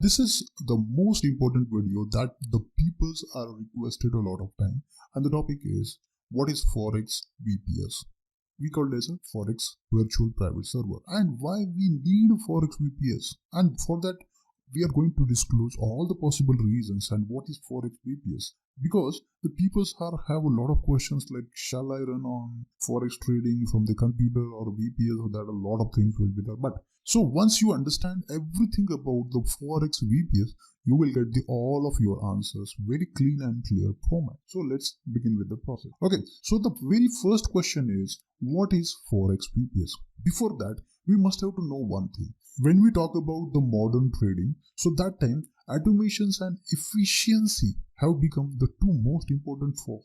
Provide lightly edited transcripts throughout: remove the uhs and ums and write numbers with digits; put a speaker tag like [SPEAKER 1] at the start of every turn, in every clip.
[SPEAKER 1] This is the most important video that the peoples are requested a lot of time, and the topic is what is Forex VPS. We call it as a Forex Virtual Private Server, and why we need Forex VPS. And for that, we are going to disclose all the possible reasons and what is Forex VPS. Because the people have a lot of questions like, shall I run on Forex trading from the computer or VPS, or that a lot of things will be there. But so once you understand everything about the Forex VPS, you will get all of your answers very clean and clear format. So let's begin with the process. Okay, so the very first question is, what is Forex VPS? Before that, we must have to know one thing. When we talk about the modern trading, so that time automations and efficiency have become the two most important for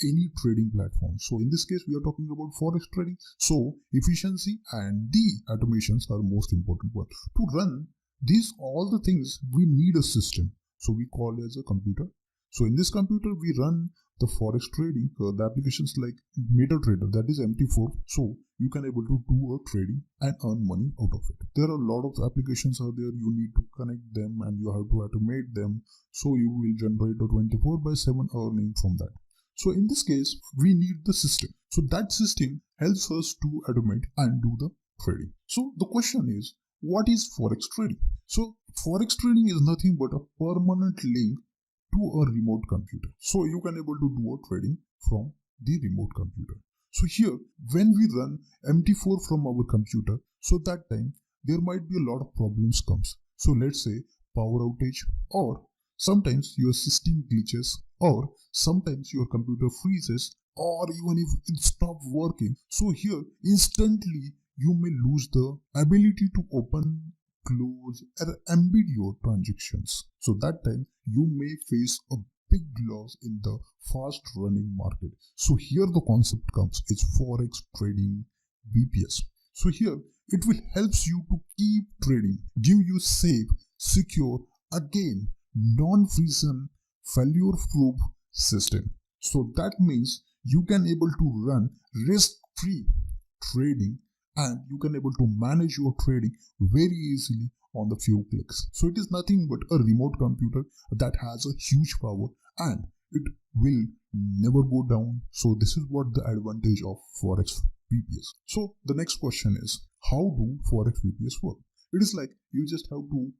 [SPEAKER 1] any trading platform. So in this case, we are talking about Forex trading. So efficiency and the automations are most important one. To run these all the things, we need a system. So we call it as a computer. So in this computer, we run the Forex trading, the applications like MetaTrader, that is MT4. So you can able to do a trading and earn money out of it. There are a lot of applications out there. You need to connect them and you have to automate them. So you will generate a 24/7 earning from that. So in this case, we need the system. So that system helps us to automate and do the trading. So the question is, what is Forex trading? So Forex trading is nothing but a permanent link to a remote computer. So you can able to do a trading from the remote computer. So here, when we run MT4 from our computer, so that time there might be a lot of problems comes. So let's say power outage, or sometimes your system glitches, or sometimes your computer freezes, or even if it stops working. So here, instantly you may lose the ability to open, close, or embed your transactions. So that time you may face a big loss in the fast running market. So here the concept comes, it's Forex trading VPS. So here it will helps you to keep trading, give you safe, secure, again non-frozen, failure-proof system. So that means you can able to run risk-free trading, and you can able to manage your trading very easily on the few clicks. So it is nothing but a remote computer that has a huge power and it will never go down. So this is what the advantage of Forex VPS. So the next question is, how do Forex VPS work? It is like you just have to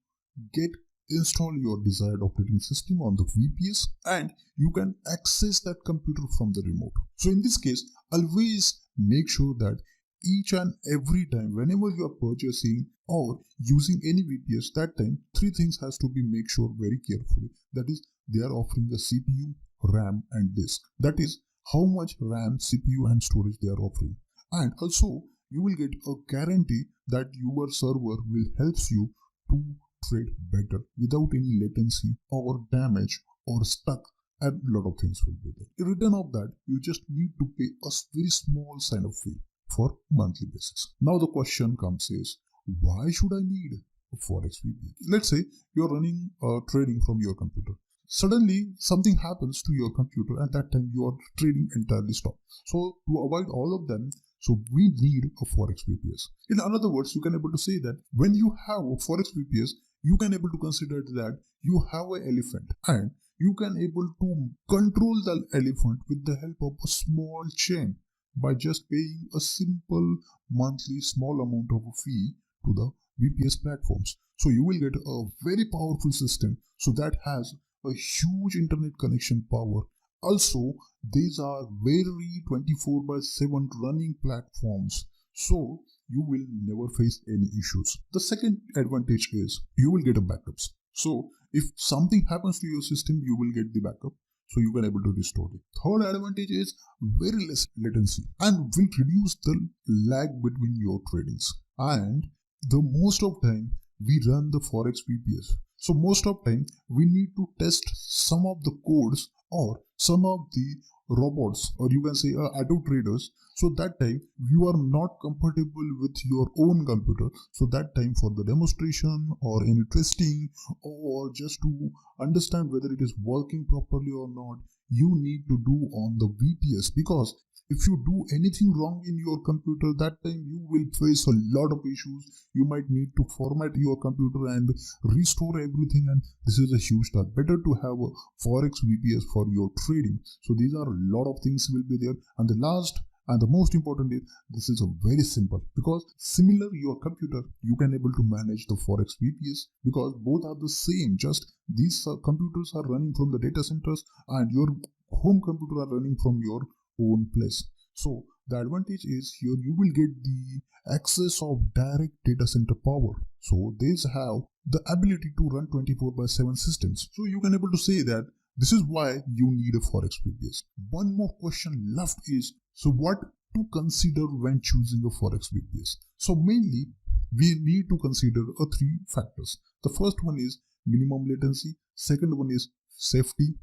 [SPEAKER 1] install your desired operating system on the VPS and you can access that computer from the remote. So in this case, always make sure that each and every time whenever you are purchasing or using any VPS, that time three things has to be make sure very carefully. That is, they are offering a CPU, RAM and disk. That is how much RAM, CPU and storage they are offering. And also you will get a guarantee that your server will helps you to trade better without any latency or damage or stuck, and a lot of things will be there. In return of that, you just need to pay a very small sign of fee for monthly basis. Now the question comes is, why should I need a Forex VPS? Let's say you're running trading from your computer. Suddenly something happens to your computer, and that time your trading entirely stops. So to avoid all of them, so we need a Forex VPS. In other words, you can able to say that when you have a Forex VPS, you can able to consider that you have an elephant and you can able to control the elephant with the help of a small chain by just paying a simple monthly small amount of a fee to the VPS platforms. So you will get a very powerful system, so that has a huge internet connection power. Also, these are very 24/7 running platforms, so you will never face any issues. The second advantage is you will get a backups. So if something happens to your system, you will get the backup, so you can able to restore it. Third advantage is very less latency and will reduce the lag between your tradings. And the most of time we run the Forex VPS. So most of time we need to test some of the codes or some of the robots, or you can say auto traders So that time you are not compatible with your own computer. So that time for the demonstration or any testing or just to understand whether it is working properly or not, you need to do on the VPS, because if you do anything wrong in your computer, that time you will face a lot of issues. You might need to format your computer and restore everything, and this is a huge task. Better to have a Forex VPS for your trading. So these are a lot of things will be there. And the last and the most important is, this is a very simple, because similar your computer you can able to manage the Forex VPS, because both are the same. Just these computers are running from the data centers and your home computer are running from your own place. So the advantage is here you will get the access of direct data center power. So these have the ability to run 24/7 systems. So you can able to say that this is why you need a Forex VPS. One more question left is, so what to consider when choosing a Forex VPS? So mainly we need to consider three factors. The first one is minimum latency, second one is safety,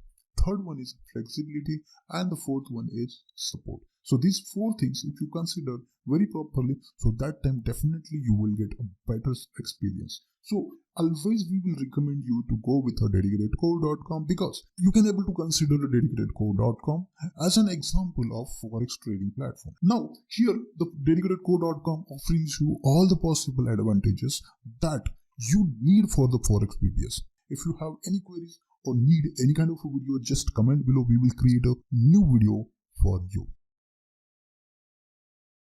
[SPEAKER 1] third one is flexibility, and the fourth one is support. So these four things if you consider very properly, so that time definitely you will get a better experience. So always we will recommend you to go with a dedicatedcore.com, because you can able to consider a dedicatedcore.com as an example of Forex trading platform. Now here the dedicatedcore.com offers you all the possible advantages that you need for the Forex VPS. If you have any queries or need any kind of a video, just comment below. We will create a new video for you.